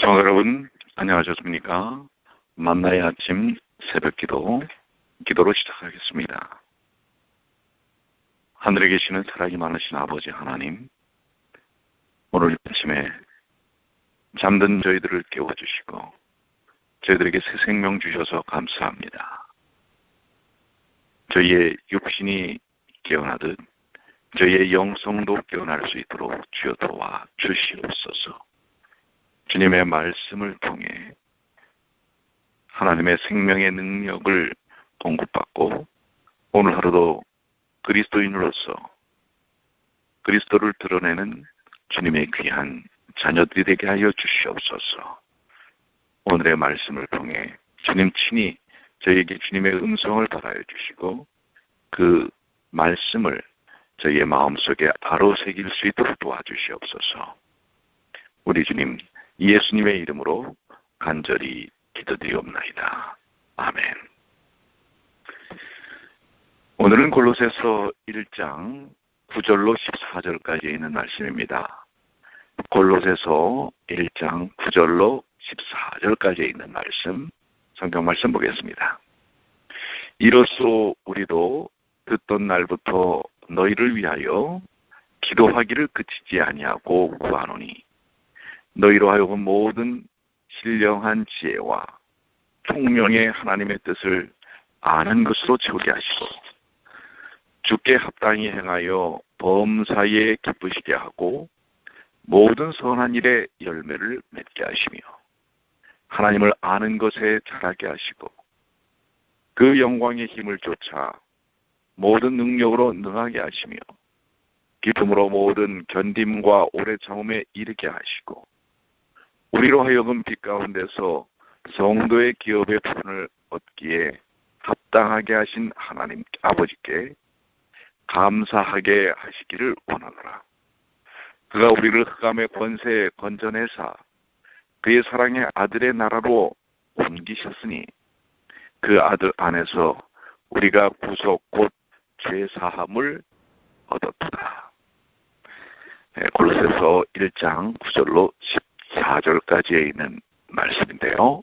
성도 여러분, 안녕하셨습니까? 만나의 아침 새벽 기도로 시작하겠습니다. 하늘에 계시는 사랑이 많으신 아버지 하나님, 오늘 아침에 잠든 저희들을 깨워주시고 저희들에게 새 생명 주셔서 감사합니다. 저희의 육신이 깨어나듯 저희의 영성도 깨어날 수 있도록 주여 도와 주시옵소서. 주님의 말씀을 통해 하나님의 생명의 능력을 공급받고 오늘 하루도 그리스도인으로서 그리스도를 드러내는 주님의 귀한 자녀들이 되게 하여 주시옵소서. 오늘의 말씀을 통해 주님 친히 저희에게 주님의 음성을 발하여 주시고 그 말씀을 저희의 마음속에 바로 새길 수 있도록 도와주시옵소서. 우리 주님 예수님의 이름으로 간절히 기도드리옵나이다. 아멘. 오늘은 골로새서 1장 9절로 14절까지 있는 말씀입니다. 골로새서 1장 9절로 14절까지 있는 말씀, 성경 말씀 보겠습니다. 이로써 우리도 듣던 날부터 너희를 위하여 기도하기를 그치지 아니하고 구하노니 너희로 하여금 모든 신령한 지혜와 총명의 하나님의 뜻을 아는 것으로 채우게 하시고 주께 합당히 행하여 범사에 기쁘시게 하고 모든 선한 일에 열매를 맺게 하시며 하나님을 아는 것에 자라게 하시고 그 영광의 힘을 쫓아 모든 능력으로 능하게 하시며 기쁨으로 모든 견딤과 오래 참음에 이르게 하시고 우리로 하여금 빛 가운데서 성도의 기업의 부분을 얻기에 합당하게 하신 하나님 아버지께 감사하게 하시기를 원하노라. 그가 우리를 흑암의 권세에 건져내사 그의 사랑의 아들의 나라로 옮기셨으니 그 아들 안에서 우리가 구속 곧 죄사함을 얻었다. 골로새서 1장 9절로 14절까지에 있는 말씀인데요.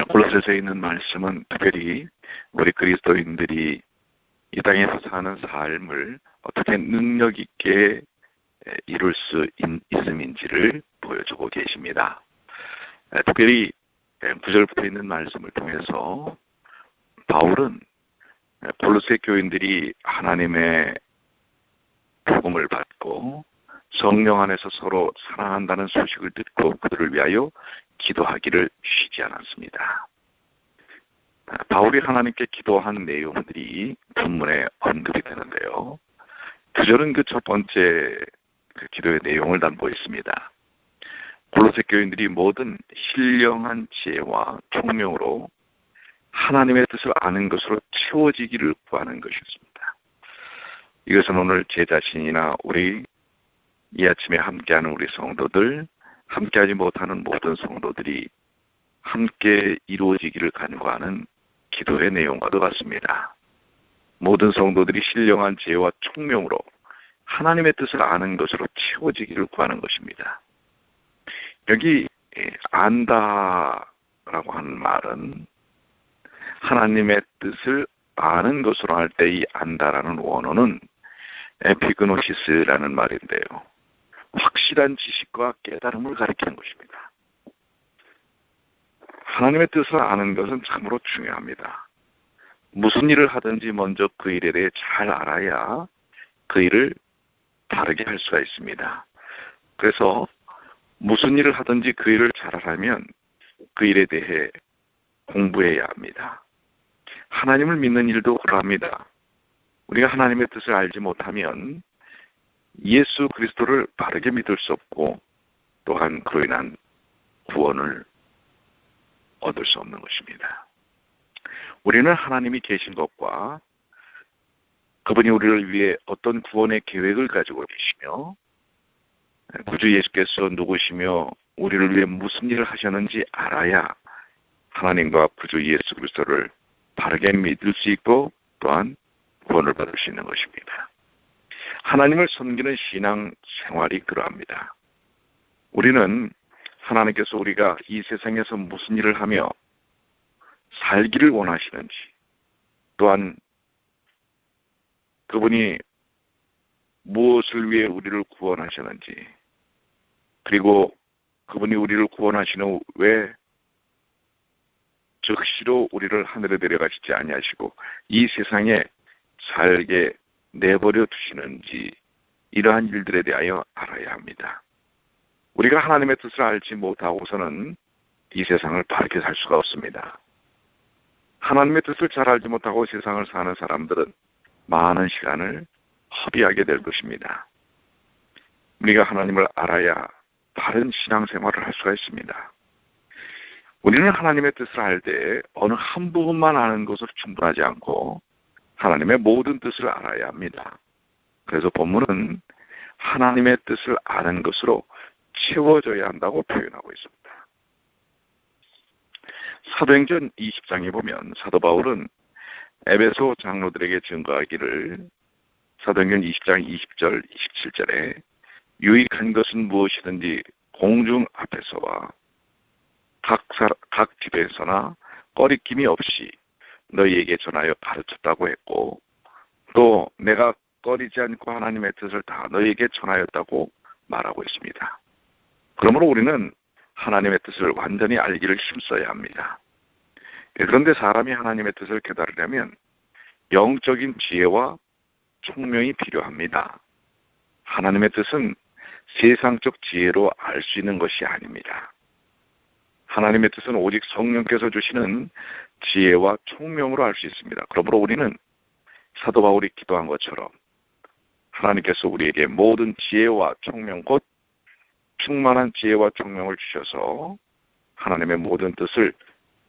골로새서에 있는 말씀은 특별히 우리 그리스도인들이 이 땅에서 사는 삶을 어떻게 능력 있게 이룰 수 있음인지를 보여주고 계십니다. 특별히 9절부터 있는 말씀을 통해서 바울은 골로새 교인들이 하나님의 복음을 받고 성령 안에서 서로 사랑한다는 소식을 듣고 그들을 위하여 기도하기를 쉬지 않았습니다. 바울이 하나님께 기도한 내용들이 본문에 언급이 되는데요. 9절은 그 첫 번째 기도의 내용을 담보했습니다. 골로새 교인들이 모든 신령한 지혜와 총명으로 하나님의 뜻을 아는 것으로 채워지기를 구하는 것이었습니다. 이것은 오늘 제 자신이나 우리 이 아침에 함께하는 우리 성도들, 함께하지 못하는 모든 성도들이 함께 이루어지기를 간구하는 기도의 내용과도 같습니다. 모든 성도들이 신령한 지혜와 총명으로 하나님의 뜻을 아는 것으로 채워지기를 구하는 것입니다. 여기 안다라고 하는 말은 하나님의 뜻을 아는 것으로 할 때 이 안다라는 원어는 에피그노시스라는 말인데요. 확실한 지식과 깨달음을 가리키는 것입니다. 하나님의 뜻을 아는 것은 참으로 중요합니다. 무슨 일을 하든지 먼저 그 일에 대해 잘 알아야 그 일을 바르게 할 수가 있습니다. 그래서 무슨 일을 하든지 그 일을 잘 알아면 그 일에 대해 공부해야 합니다. 하나님을 믿는 일도 그러합니다. 우리가 하나님의 뜻을 알지 못하면 예수 그리스도를 바르게 믿을 수 없고 또한 그로 인한 구원을 얻을 수 없는 것입니다. 우리는 하나님이 계신 것과 그분이 우리를 위해 어떤 구원의 계획을 가지고 계시며 구주 예수께서 누구시며 우리를 위해 무슨 일을 하셨는지 알아야 하나님과 구주 예수 그리스도를 바르게 믿을 수 있고 또한 구원을 받을 수 있는 것입니다. 하나님을 섬기는 신앙 생활이 그러합니다. 우리는 하나님께서 우리가 이 세상에서 무슨 일을 하며 살기를 원하시는지, 또한 그분이 무엇을 위해 우리를 구원하셨는지, 그리고 그분이 우리를 구원하신 후 왜 즉시로 우리를 하늘에 데려가시지 아니하시고 이 세상에 살게 내버려 두시는지, 이러한 일들에 대하여 알아야 합니다. 우리가 하나님의 뜻을 알지 못하고서는 이 세상을 바르게 살 수가 없습니다. 하나님의 뜻을 잘 알지 못하고 세상을 사는 사람들은 많은 시간을 허비하게 될 것입니다. 우리가 하나님을 알아야 바른 신앙생활을 할 수가 있습니다. 우리는 하나님의 뜻을 알 때 어느 한 부분만 아는 것으로 충분하지 않고 하나님의 모든 뜻을 알아야 합니다. 그래서 본문은 하나님의 뜻을 아는 것으로 채워져야 한다고 표현하고 있습니다. 사도행전 20장에 보면 사도 바울은 에베소 장로들에게 증거하기를, 사도행전 20장 20절 27절에 유익한 것은 무엇이든지 공중 앞에서와 각 집에서나 꺼리낌이 없이 너희에게 전하여 가르쳤다고 했고, 또 내가 꺼리지 않고 하나님의 뜻을 다 너희에게 전하였다고 말하고 있습니다. 그러므로 우리는 하나님의 뜻을 완전히 알기를 힘써야 합니다. 그런데 사람이 하나님의 뜻을 깨달으려면 영적인 지혜와 총명이 필요합니다. 하나님의 뜻은 세상적 지혜로 알 수 있는 것이 아닙니다. 하나님의 뜻은 오직 성령께서 주시는 지혜와 총명으로 알 수 있습니다. 그러므로 우리는 사도 바울이 기도한 것처럼 하나님께서 우리에게 모든 지혜와 총명, 곧 충만한 지혜와 총명을 주셔서 하나님의 모든 뜻을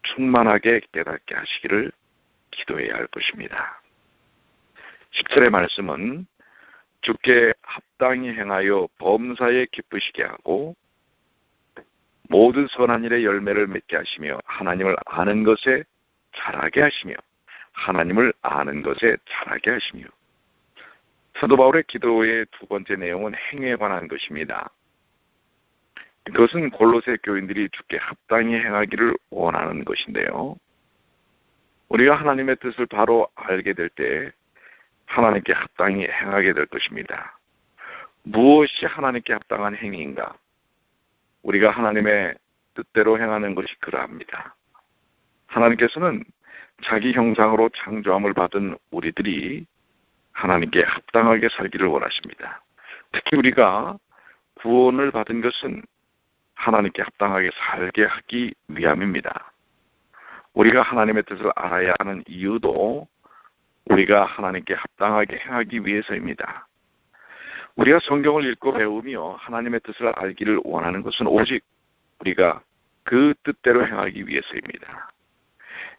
충만하게 깨닫게 하시기를 기도해야 할 것입니다. 10절의 말씀은 주께 합당히 행하여 범사에 기쁘시게 하고 모든 선한 일의 열매를 맺게 하시며 하나님을 아는 것에 자라게 하시며 하나님을 아는 것에 자라게 하시며. 사도 바울의 기도의 두 번째 내용은 행위에 관한 것입니다. 그것은 골로새 교인들이 주께 합당히 행하기를 원하는 것인데요. 우리가 하나님의 뜻을 바로 알게 될 때 하나님께 합당히 행하게 될 것입니다. 무엇이 하나님께 합당한 행위인가? 우리가 하나님의 뜻대로 행하는 것이 그러합니다. 하나님께서는 자기 형상으로 창조함을 받은 우리들이 하나님께 합당하게 살기를 원하십니다. 특히 우리가 구원을 받은 것은 하나님께 합당하게 살게 하기 위함입니다. 우리가 하나님의 뜻을 알아야 하는 이유도 우리가 하나님께 합당하게 행하기 위해서입니다. 우리가 성경을 읽고 배우며 하나님의 뜻을 알기를 원하는 것은 오직 우리가 그 뜻대로 행하기 위해서입니다.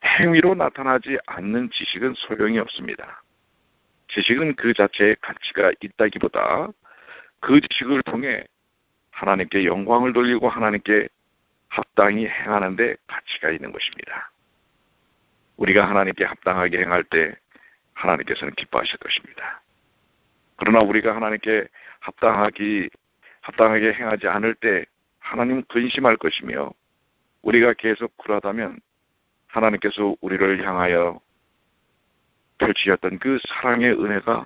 행위로 나타나지 않는 지식은 소용이 없습니다. 지식은 그 자체의 가치가 있다기보다 그 지식을 통해 하나님께 영광을 돌리고 하나님께 합당히 행하는 데 가치가 있는 것입니다. 우리가 하나님께 합당하게 행할 때 하나님께서는 기뻐하실 것입니다. 그러나 우리가 하나님께 합당하게 행하지 않을 때 하나님은 근심할 것이며, 우리가 계속 굴하다면 하나님께서 우리를 향하여 펼치셨던 그 사랑의 은혜가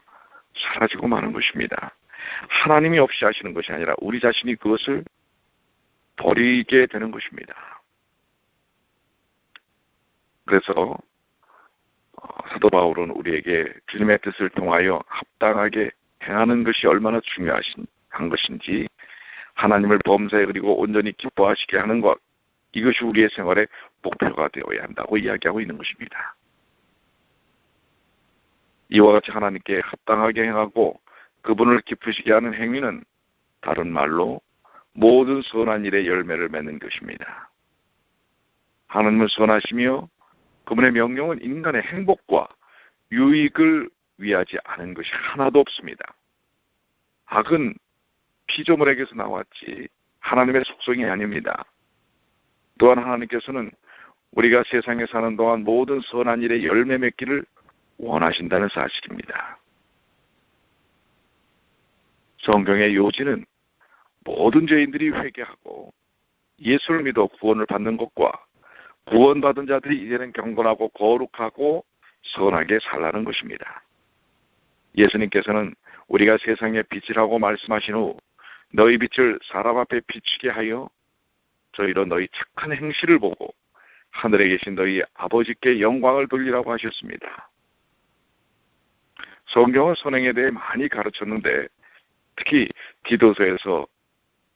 사라지고 마는 것입니다. 하나님이 없이 하시는 것이 아니라 우리 자신이 그것을 버리게 되는 것입니다. 그래서 사도 바울은 우리에게 주님의 뜻을 통하여 합당하게 행하는 것이 얼마나 중요한 것인지, 하나님을 범사에 그리고 온전히 기뻐하시게 하는 것, 이것이 우리의 생활의 목표가 되어야 한다고 이야기하고 있는 것입니다. 이와 같이 하나님께 합당하게 행하고 그분을 기쁘시게 하는 행위는 다른 말로 모든 선한 일의 열매를 맺는 것입니다. 하나님은 선하시며 그분의 명령은 인간의 행복과 유익을 위하지 않은 것이 하나도 없습니다. 악은 피조물에게서 나왔지 하나님의 속성이 아닙니다. 또한 하나님께서는 우리가 세상에 사는 동안 모든 선한 일의 열매 맺기를 원하신다는 사실입니다. 성경의 요지는 모든 죄인들이 회개하고 예수를 믿어 구원을 받는 것과 구원받은 자들이 이제는 경건하고 거룩하고 선하게 살라는 것입니다. 예수님께서는 우리가 세상의 빛이라고 말씀하신 후 너희 빛을 사람 앞에 비추게 하여 저희로 너희 착한 행실을 보고 하늘에 계신 너희 아버지께 영광을 돌리라고 하셨습니다. 성경은 선행에 대해 많이 가르쳤는데 특히 디도서에서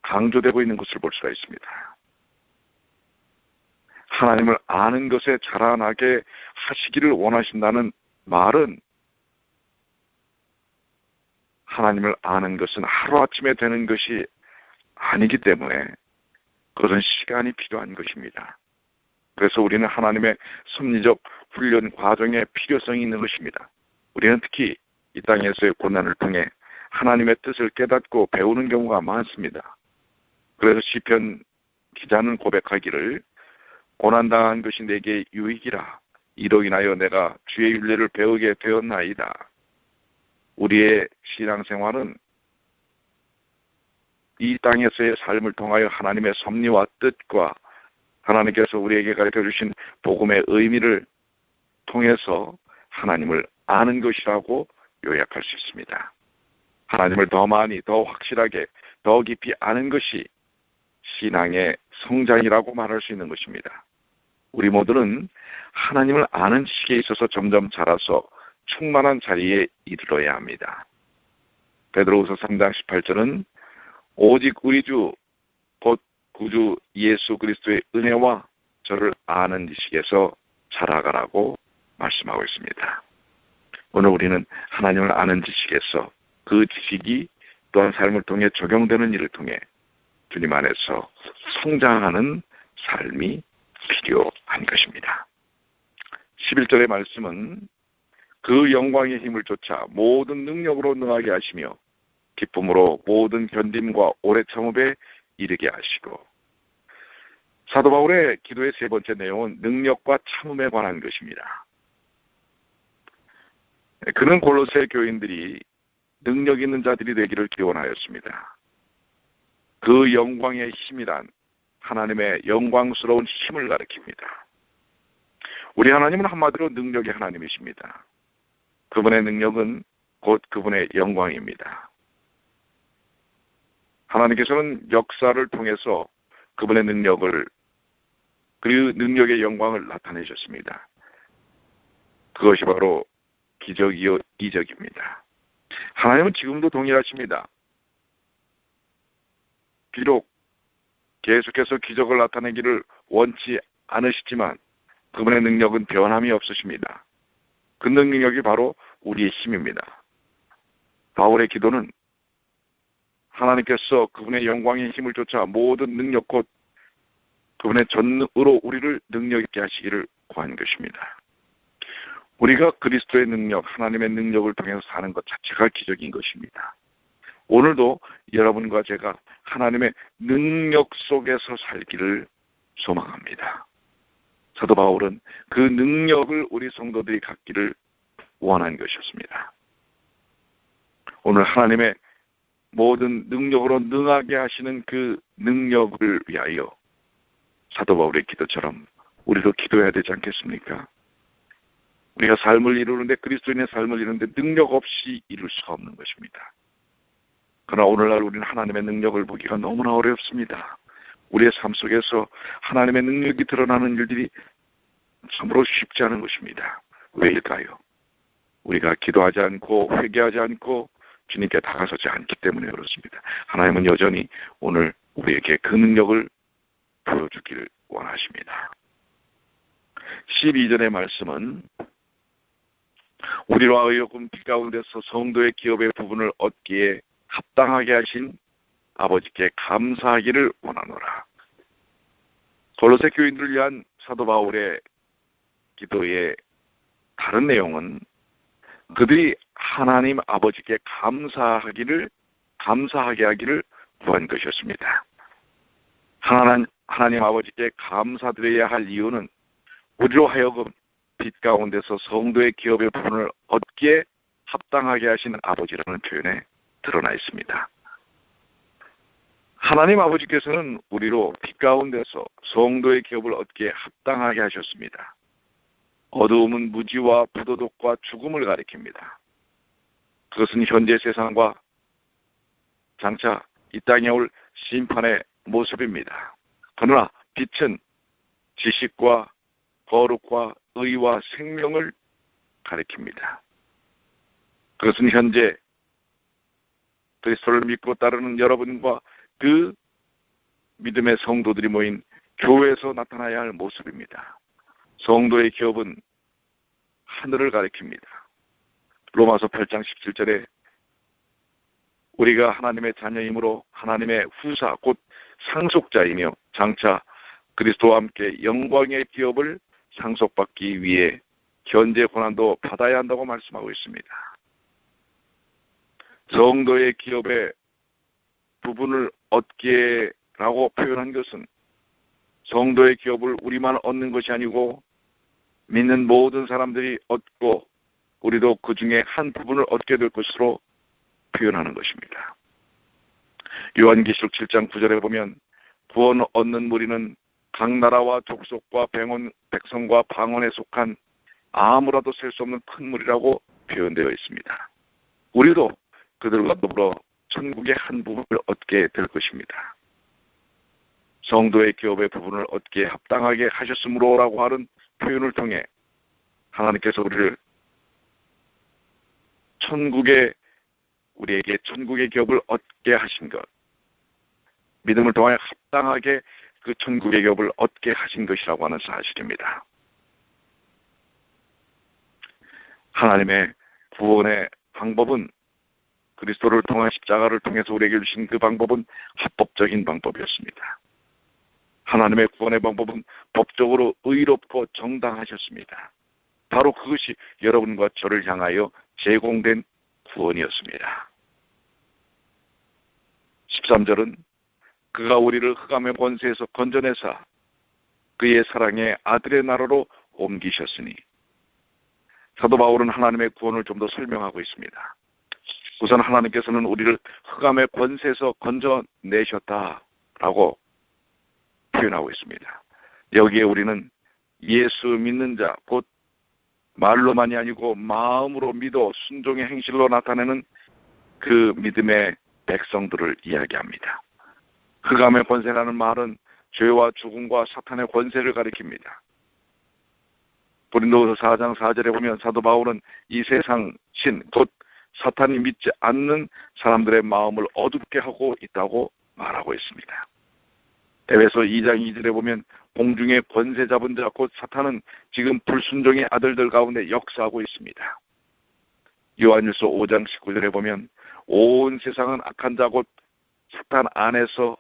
강조되고 있는 것을 볼 수가 있습니다. 하나님을 아는 것에 자라나게 하시기를 원하신다는 말은 하나님을 아는 것은 하루아침에 되는 것이 아니기 때문에 그것은 시간이 필요한 것입니다. 그래서 우리는 하나님의 섭리적 훈련 과정에 필요성이 있는 것입니다. 우리는 특히 이 땅에서의 고난을 통해 하나님의 뜻을 깨닫고 배우는 경우가 많습니다. 그래서 시편 기자는 고백하기를 고난당한 것이 내게 유익이라 이로 인하여 내가 주의 윤례를 배우게 되었나이다. 우리의 신앙생활은 이 땅에서의 삶을 통하여 하나님의 섭리와 뜻과 하나님께서 우리에게 가르쳐주신 복음의 의미를 통해서 하나님을 아는 것이라고 요약할 수 있습니다. 하나님을 더 많이, 더 확실하게, 더 깊이 아는 것이 신앙의 성장이라고 말할 수 있는 것입니다. 우리 모두는 하나님을 아는 지식에 있어서 점점 자라서 충만한 자리에 이르러야 합니다. 베드로후서 3장 18절은 오직 우리 주 곧 구주 예수 그리스도의 은혜와 저를 아는 지식에서 자라가라고 말씀하고 있습니다. 오늘 우리는 하나님을 아는 지식에서 그 지식이 또한 삶을 통해 적용되는 일을 통해 주님 안에서 성장하는 삶이 필요한 것입니다. 11절의 말씀은 그 영광의 힘을 쫓아 모든 능력으로 능하게 하시며 기쁨으로 모든 견딤과 오래 참음에 이르게 하시고, 사도 바울의 기도의 세 번째 내용은 능력과 참음에 관한 것입니다. 그는 골로새 교인들이 능력 있는 자들이 되기를 기원하였습니다. 그 영광의 힘이란 하나님의 영광스러운 힘을 가리킵니다. 우리 하나님은 한마디로 능력의 하나님이십니다. 그분의 능력은 곧 그분의 영광입니다. 하나님께서는 역사를 통해서 그분의 능력을, 그 능력의 영광을 나타내셨습니다. 그것이 바로 기적이요 이적입니다. 하나님은 지금도 동일하십니다. 비록 계속해서 기적을 나타내기를 원치 않으시지만 그분의 능력은 변함이 없으십니다. 그 능력이 바로 우리의 힘입니다. 바울의 기도는 하나님께서 그분의 영광의 힘을 쫓아 모든 능력 곧 그분의 전으로 우리를 능력 있게 하시기를 구한 것입니다. 우리가 그리스도의 능력, 하나님의 능력을 통해서 사는 것 자체가 기적인 것입니다. 오늘도 여러분과 제가 하나님의 능력 속에서 살기를 소망합니다. 사도 바울은 그 능력을 우리 성도들이 갖기를 원한 것이었습니다. 오늘 하나님의 모든 능력으로 능하게 하시는 그 능력을 위하여 사도 바울의 기도처럼 우리도 기도해야 되지 않겠습니까? 우리가 삶을 이루는데, 그리스도인의 삶을 이루는데 능력 없이 이룰 수가 없는 것입니다. 그러나 오늘날 우리는 하나님의 능력을 보기가 너무나 어렵습니다. 우리의 삶 속에서 하나님의 능력이 드러나는 일들이 참으로 쉽지 않은 것입니다. 왜일까요? 우리가 기도하지 않고 회개하지 않고 주님께 다가서지 않기 때문에 그렇습니다. 하나님은 여전히 오늘 우리에게 그 능력을 보여주기를 원하십니다. 12절의 말씀은 우리로 하여금 빛 가운데서 성도의 기업의 부분을 얻기에 합당하게 하신 아버지께 감사하기를 원하노라. 골로새 교인들을 위한 사도 바울의 기도의 다른 내용은 그들이 하나님 아버지께 감사하게 하기를 구한 것이었습니다. 하나님 아버지께 감사드려야 할 이유는 우리로 하여금 빛 가운데서 성도의 기업의 부분을 얻기에 합당하게 하신 아버지라는 표현에 드러나 있습니다. 하나님 아버지께서는 우리로 빛 가운데서 성도의 기업을 얻기에 합당하게 하셨습니다. 어두움은 무지와 부도덕과 죽음을 가리킵니다. 그것은 현재 세상과 장차 이 땅에 올 심판의 모습입니다. 그러나 빛은 지식과 거룩과 의와 생명을 가리킵니다. 그것은 현재 그리스도를 믿고 따르는 여러분과 그 믿음의 성도들이 모인 교회에서 나타나야 할 모습입니다. 성도의 기업은 하늘을 가리킵니다. 로마서 8장 17절에 우리가 하나님의 자녀이므로 하나님의 후사 곧 상속자이며 장차 그리스도와 함께 영광의 기업을 상속받기 위해 현재 고난도 받아야 한다고 말씀하고 있습니다. 성도의 기업의 부분을 얻기라고 표현한 것은 성도의 기업을 우리만 얻는 것이 아니고 믿는 모든 사람들이 얻고 우리도 그 중에 한 부분을 얻게 될 것으로 표현하는 것입니다. 요한계시록 7장 9절에 보면 구원 얻는 무리는 각 나라와 족속과 백성과 방언에 속한 아무라도 셀 수 없는 큰 무리라고 표현되어 있습니다. 우리도 그들과 더불어 천국의 한 부분을 얻게 될 것입니다. 성도의 기업의 부분을 얻기에 합당하게 하셨으므로라고 하는 표현을 통해 하나님께서 우리에게 천국의 기업을 얻게 하신 것, 믿음을 통하여 합당하게 그 천국의 기업을 얻게 하신 것이라고 하는 사실입니다. 하나님의 구원의 방법은 그리스도를 통한 십자가를 통해서 우리에게 주신 그 방법은 합법적인 방법이었습니다. 하나님의 구원의 방법은 법적으로 의롭고 정당하셨습니다. 바로 그것이 여러분과 저를 향하여 제공된 구원이었습니다. 13절은 그가 우리를 흑암의 권세에서 건져내사 그의 사랑의 아들의 나라로 옮기셨으니, 사도 바울은 하나님의 구원을 좀 더 설명하고 있습니다. 우선 하나님께서는 우리를 흑암의 권세에서 건져내셨다라고 표현하고 있습니다. 여기에 우리는 예수 믿는 자, 곧 말로만이 아니고 마음으로 믿어 순종의 행실로 나타내는 그 믿음의 백성들을 이야기합니다. 흑암의 권세라는 말은 죄와 죽음과 사탄의 권세를 가리킵니다. 고린도후서 4장 4절에 보면 사도 바울은 이 세상 신, 곧 사탄이 믿지 않는 사람들의 마음을 어둡게 하고 있다고 말하고 있습니다. 에베소 2장 2절에 보면 공중의 권세 잡은 자, 곧 사탄은 지금 불순종의 아들들 가운데 역사하고 있습니다. 요한일서 5장 19절에 보면 온 세상은 악한 자, 곧 사탄 안에서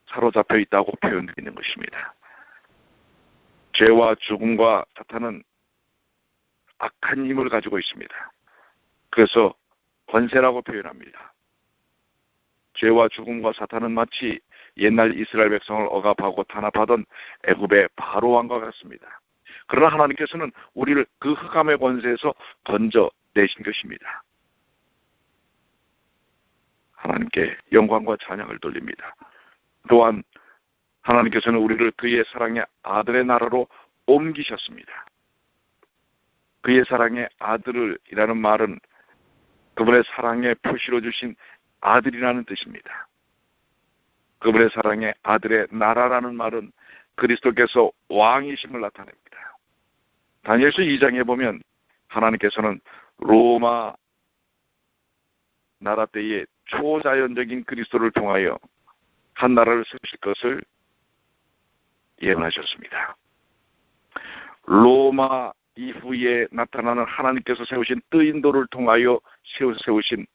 사로잡혀 있다고 표현되어 있는 것입니다. 죄와 죽음과 사탄은 악한 힘을 가지고 있습니다. 그래서 권세라고 표현합니다. 죄와 죽음과 사탄은 마치 옛날 이스라엘 백성을 억압하고 탄압하던 애굽의 바로 왕과 같습니다. 그러나 하나님께서는 우리를 그 흑암의 권세에서 건져내신 것입니다. 하나님께 영광과 찬양을 돌립니다. 또한 하나님께서는 우리를 그의 사랑의 아들의 나라로 옮기셨습니다. 그의 사랑의 아들이라는 말은 그분의 사랑의 표시로 주신 아들이라는 뜻입니다. 그분의 사랑의 아들의 나라라는 말은 그리스도께서 왕이심을 나타냅니다. 다니엘서 2장에 보면 하나님께서는 로마 나라 때의 초자연적인 그리스도를 통하여 한 나라를 세우실 것을 예언하셨습니다. 로마 이후에 나타나는 하나님께서 세우신 뜨인도를 통하여 세우신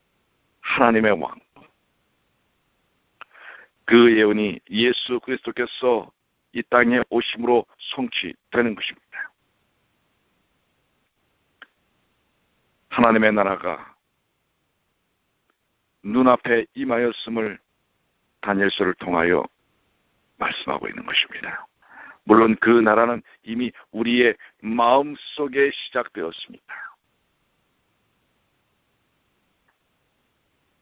하나님의 왕, 그 예언이 예수 그리스도께서 이 땅에 오심으로 성취되는 것입니다. 하나님의 나라가 눈앞에 임하였음을 다니엘서를 통하여 말씀하고 있는 것입니다. 물론 그 나라는 이미 우리의 마음속에 시작되었습니다.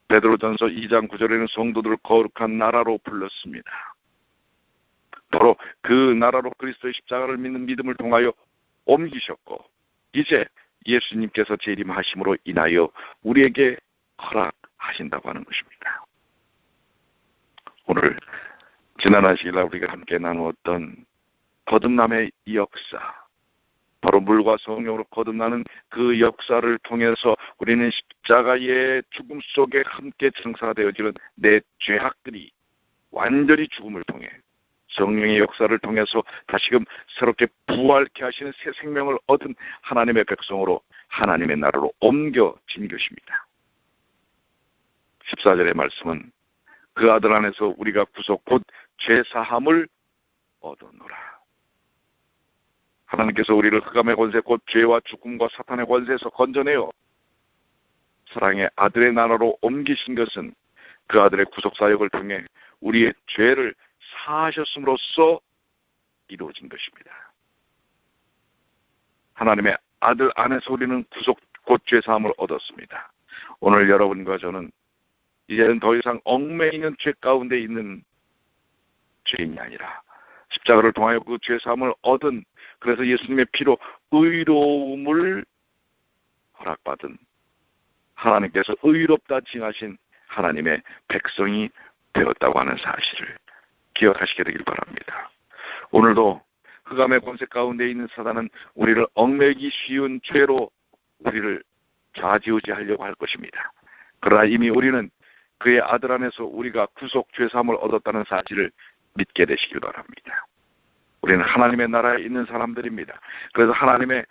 베드로전서 2장 9절에는 성도들을 거룩한 나라로 불렀습니다. 바로 그 나라로 그리스도의 십자가를 믿는 믿음을 통하여 옮기셨고, 이제 예수님께서 재림하심으로 인하여 우리에게 허락하신다고 하는 것입니다. 오늘 지난 안식일날 우리가 함께 나누었던 거듭남의 역사, 바로 물과 성령으로 거듭나는 그 역사를 통해서 우리는 십자가의 죽음 속에 함께 청사되어지는 내 죄악들이 완전히 죽음을 통해 성령의 역사를 통해서 다시금 새롭게 부활케 하시는 새 생명을 얻은 하나님의 백성으로 하나님의 나라로 옮겨진 것입니다. 14절의 말씀은 그 아들 안에서 우리가 구속 곧 죄사함을 얻었노라. 하나님께서 우리를 흑암의 권세 곧 죄와 죽음과 사탄의 권세에서 건져내어 사랑의 아들의 나라로 옮기신 것은 그 아들의 구속사역을 통해 우리의 죄를 사하셨음으로써 이루어진 것입니다. 하나님의 아들 안에서 우리는 구속 곧 죄사함을 얻었습니다. 오늘 여러분과 저는 이제는 더 이상 얽매이는 죄 가운데 있는 죄인이 아니라 십자가를 통하여 그 죄사함을 얻은, 그래서 예수님의 피로 의로움을 허락받은 하나님께서 의롭다 칭하신 하나님의 백성이 되었다고 하는 사실을 기억하시게 되길 바랍니다. 오늘도 흑암의 권세 가운데 있는 사단은 우리를 얽매이기 쉬운 죄로 우리를 좌지우지하려고 할 것입니다. 그러나 이미 우리는 그의 아들 안에서 우리가 구속 죄사함을 얻었다는 사실을 믿게 되시길 바랍니다. 우리는 하나님의 나라에 있는 사람들입니다. 그래서 하나님의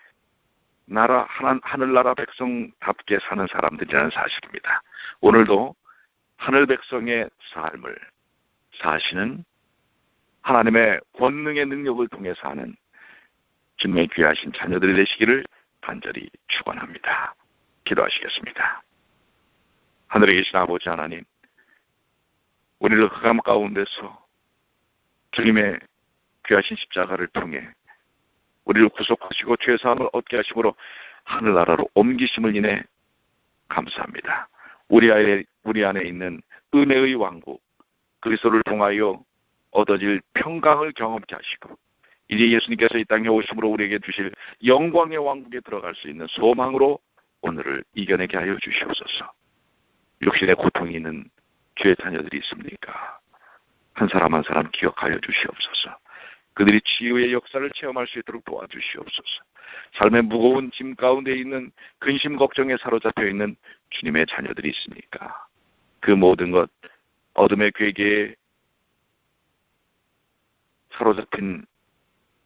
나라, 하늘나라 백성답게 사는 사람들이라는 사실입니다. 오늘도 하늘 백성의 삶을 사시는 하나님의 권능의 능력을 통해 사는 주님의 귀하신 자녀들이 되시기를 간절히 축원합니다. 기도하시겠습니다. 하늘에 계신 아버지 하나님, 우리를 흑암 가운데서 주님의 귀하신 십자가를 통해 우리를 구속하시고 죄사함을 얻게 하심으로 하늘나라로 옮기심을 인해 감사합니다. 우리 안에 있는 은혜의 왕국 그리스도를 통하여 얻어질 평강을 경험케 하시고, 이제 예수님께서 이 땅에 오심으로 우리에게 주실 영광의 왕국에 들어갈 수 있는 소망으로 오늘을 이겨내게 하여 주시옵소서. 육신의 고통이 있는 주의 자녀들이 있습니까? 한 사람 한 사람 기억하여 주시옵소서. 그들이 치유의 역사를 체험할 수 있도록 도와주시옵소서. 삶의 무거운 짐 가운데 있는 근심 걱정에 사로잡혀 있는 주님의 자녀들이 있습니까? 그 모든 것, 어둠의 괴계에 사로잡힌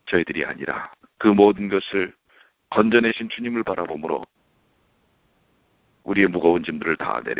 저희들이 아니라 그 모든 것을 건져내신 주님을 바라보므로 우리의 무거운 짐들을 다 내려